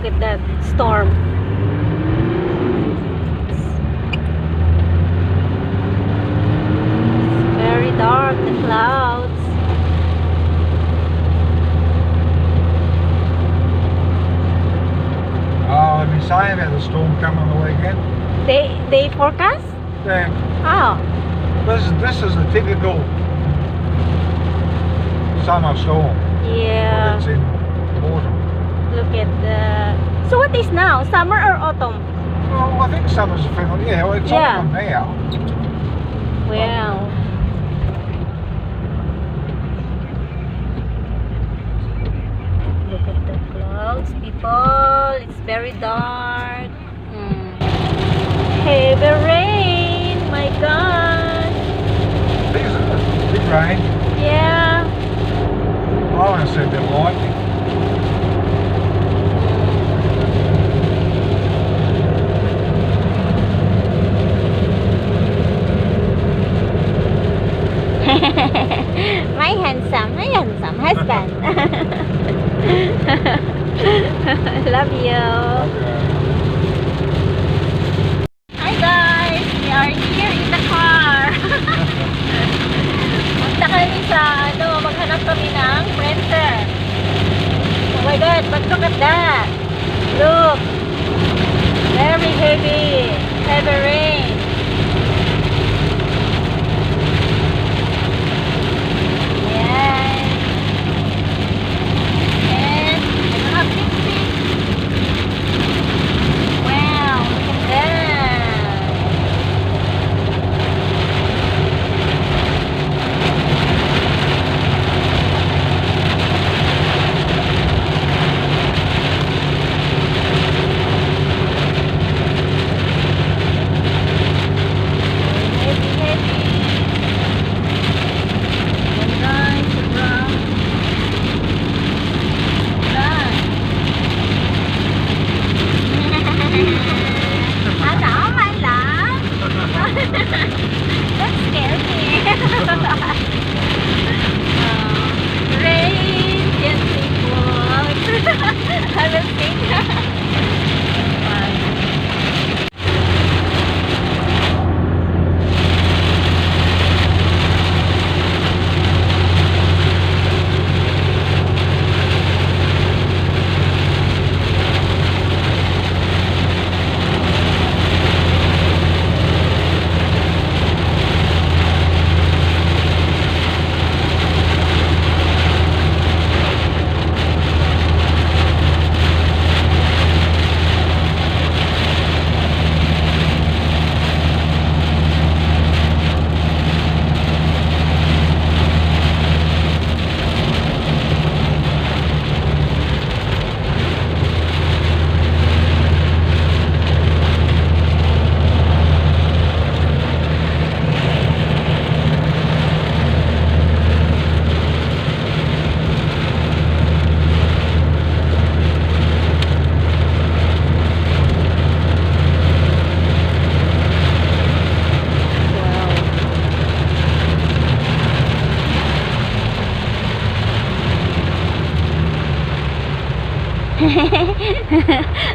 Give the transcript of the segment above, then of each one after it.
at that storm. It's very dark, the clouds. Oh, I've been saying about the storm coming on the weekend. They forecast? Yeah. Oh. This is a typical summer storm. Yeah. It's in autumn. Look at the... So what is now? Summer or autumn? Well, I think summer's a final. Yeah, well, it's autumn now. Wow. Look at the clouds, people. It's very dark. Heavy rain. My God. Big rain. Yeah. I want to see a bit of lightning. my handsome husband. Love you. Okay. Hi guys, we are here in the car. Punta kami sa maghanap kami ng printer. Oh my God, but look at that. Look, very heavy rain.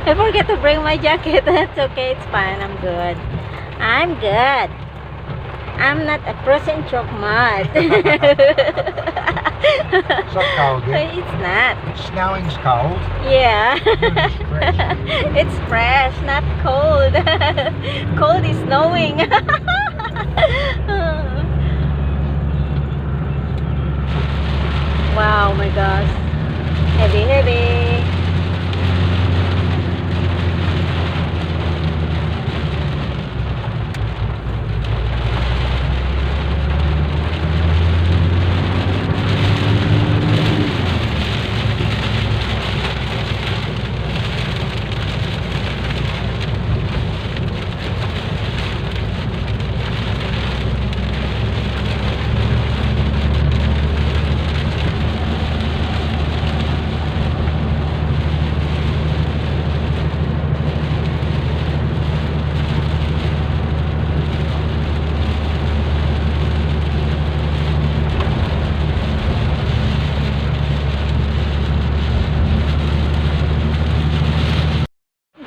I forget to bring my jacket. That's okay, it's fine. I'm good. I'm good. I'm not a person choke mud. It's not cold yet. It's not. Snowing's cold. Yeah. It's fresh. It's fresh, not cold. Cold is snowing. Wow, my gosh. Heavy.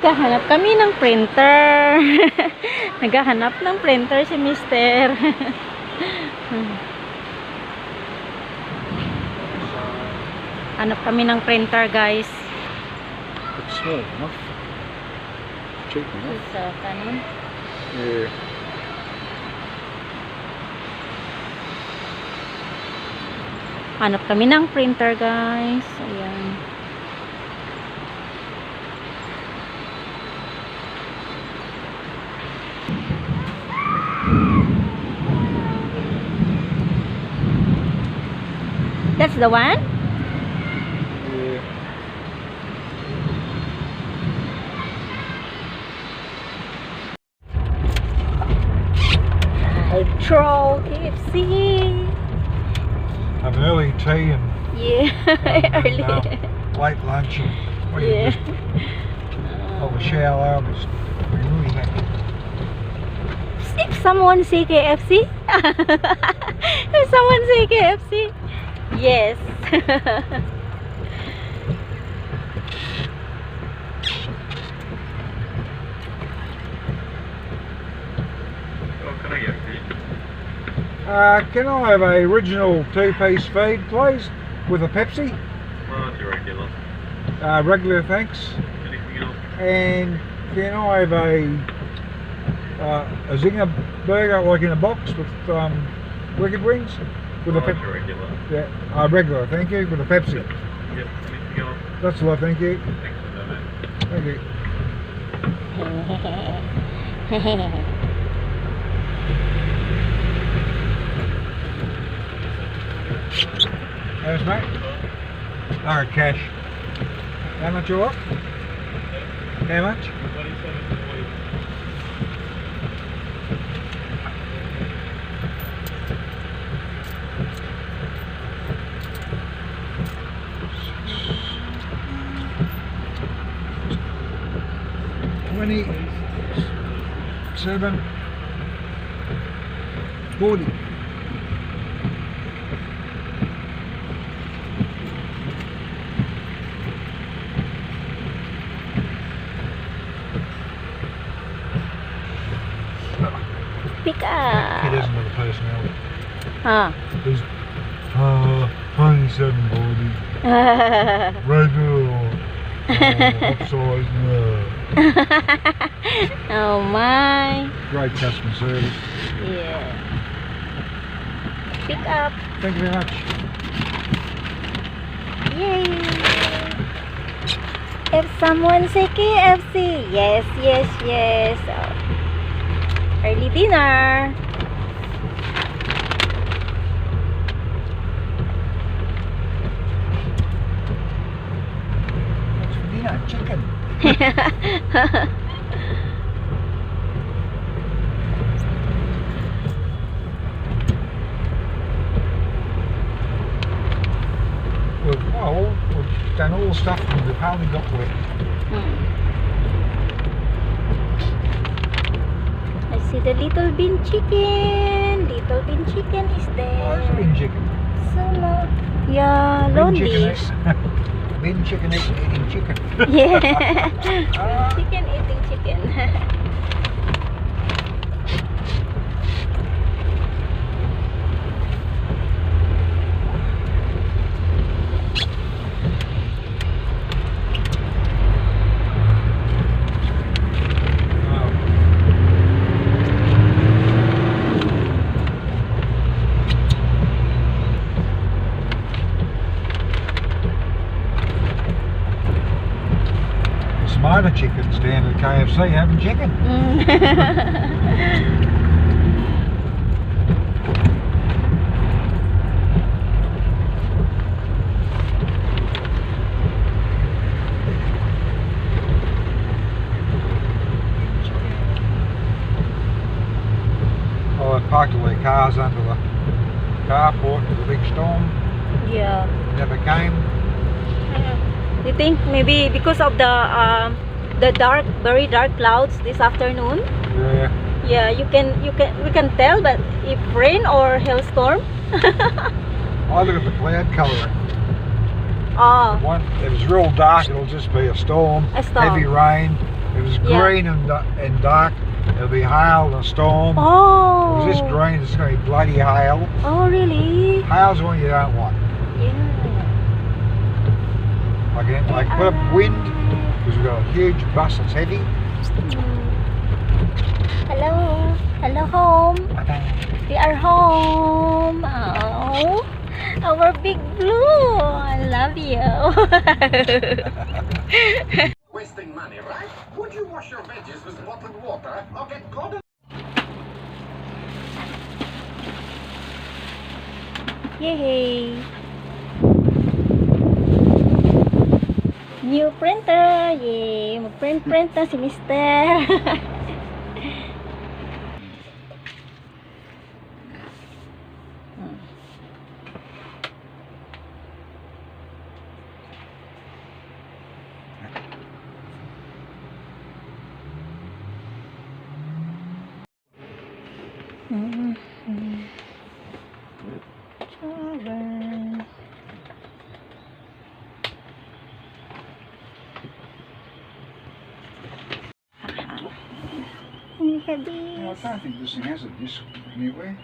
Naghahanap kami ng printer. Naghahanap ng printer si Mister. Hanap kami ng printer, guys. It's small enough. Cheap enough. Sa kanon. Yeah. Hanap kami ng printer, guys. Ayan. That's the one? Yeah. Throw KFC. Have an early tea and Yeah, early. late lunch and well, you Yeah. just have a shower. Just be really happy. If someone say KFC? If someone say KFC? Yes. Can I have a original two-piece feed, please, with a Pepsi? That's your regular. Regular, thanks. Anything else? And can I have a zinger burger, like in a box with wicked wings, with a That's Pepsi? your regular. Yeah, regular, thank you, with a Pepsi. Yep. Anything else? That's all, thank you. Thanks for that, mate. Thank you. How's mate? Alright, cash. How much you want? How much? 27.40. $27.40. Pick He up. doesn't have a personality. Huh. He's 27.40. Regular. Upsize, no. Oh my. Great customer service. Yeah. Pick up. Thank you very much. Yay. If someone say KFC. Yes, yes, yes. Oh. Early dinner. What's for dinner? Chicken. We've done all the stuff and we've hardly got wet. I see the little bean chicken. Little bean chicken is Oh, there. there's bin chicken. So yeah, Bin lonely. chicken, bin chicken eating chicken. Yeah. Ah. Chicken eating chicken. Some other chickens down at KFC having chicken. Oh, they parked all their cars under the carport with a big storm. Yeah. Never came. You think maybe because of the dark, very dark clouds this afternoon? Yeah. Yeah, we can tell, but if rain or hailstorm. I look at the cloud colouring. Oh, If it's real dark, it'll just be a storm. A storm. Heavy rain. It was Yeah. green and dark. It'll be hail and storm. Oh. It was this green, it's going to be bloody hail. Oh, really? Hail's the one you don't want. Yeah. Like put up wind, because we've got a huge bus that's heavy. Hello. Hello, home. We are home. Oh, our big blue. I love you. Wasting money, right? Would you wash your veggies with bottled water or get caught? Yay! New printer! Yay! Mag-print na si Mister. I don't think this thing has a disc anywhere.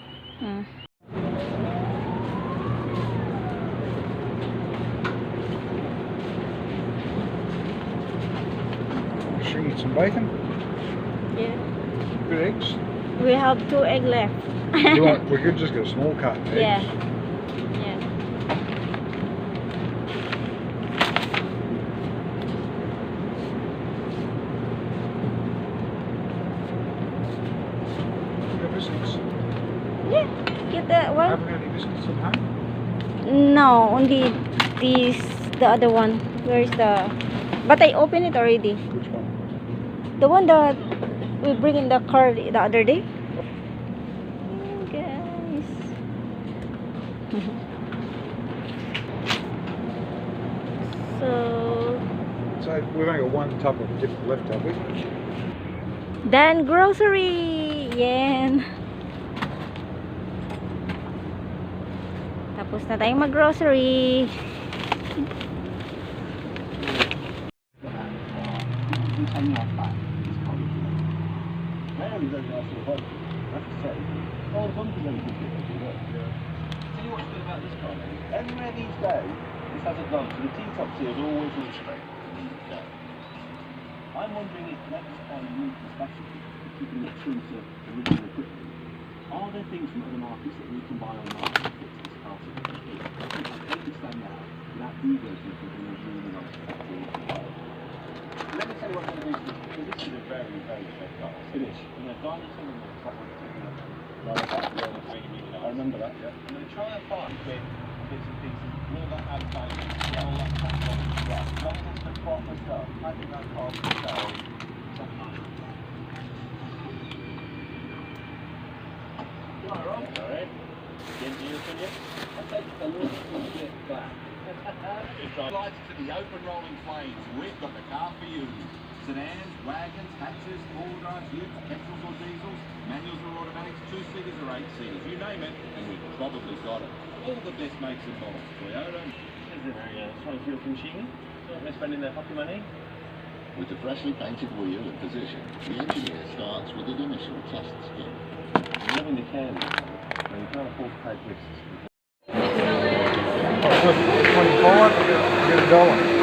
Should we eat some bacon? Yeah. Good eggs? We have 2 eggs left. We could just get a small carton of eggs. Yeah. Yeah. Got biscuits. Yeah. Get that one. Haven't got any biscuits at home? No, only this, the other one. Where's the... But I opened it already. Which one? The one that we bring in the car the other day. Oh, guys. So we've only got one type of dip left, have we? Then grocery. Yan. Tapos na tayong mag-grocery. Everywhere these days, this has a gone, so the T-top seal is always all straight. I'm wondering if next time you use the specialty, keeping it true to original equipment, are there things from other markets that we can buy online to fix this car so that it is? I think I can understand now, without ego to something that's really nice to have. Let me tell you what I'm going to do, because this is a very, very straight car. It is. And they're dinosaur in the top of the I remember that, yeah. I'm going to try and find bits and pieces, all that advertising, all that platform, right. As long as it's the proper stuff, I think that car will sell something like that. You are right, alright. Into your opinion? I think it's a little bit back. It's lights to the open rolling plains. We've got the car for you. Sedans, wagons, hatches, all drives, utes, petrols or diesels, manuals or automatics, 2-seaters or 8-seaters, you name it, and we've probably got it. All the best makes and models. Toyota. Is it a strong fuel machine? They're spending their pocket money? With the freshly painted wheel in position, the engineer starts with an initial test skin. You're living the can, and you can't afford to take risks. 25, get $1.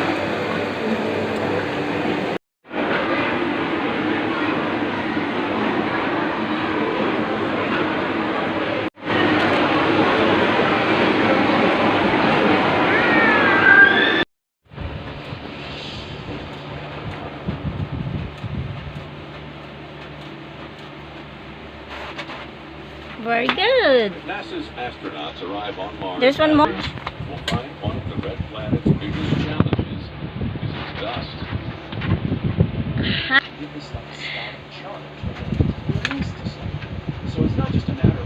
Very good. NASA's astronauts arrive on Mars. There's one more. Will find one of the red planet's biggest challenges is its dust. Give this stuff a static charge, it release to something. So it's not just a matter of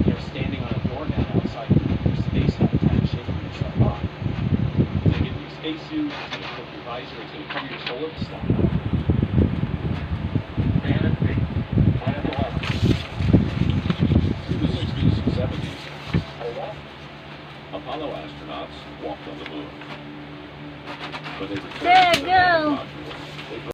you're standing on a doormat outside your space habitat shaking yourself up. It's going to give you a spacesuit, it's going to clip your visor, it's going to cover your solar stuff.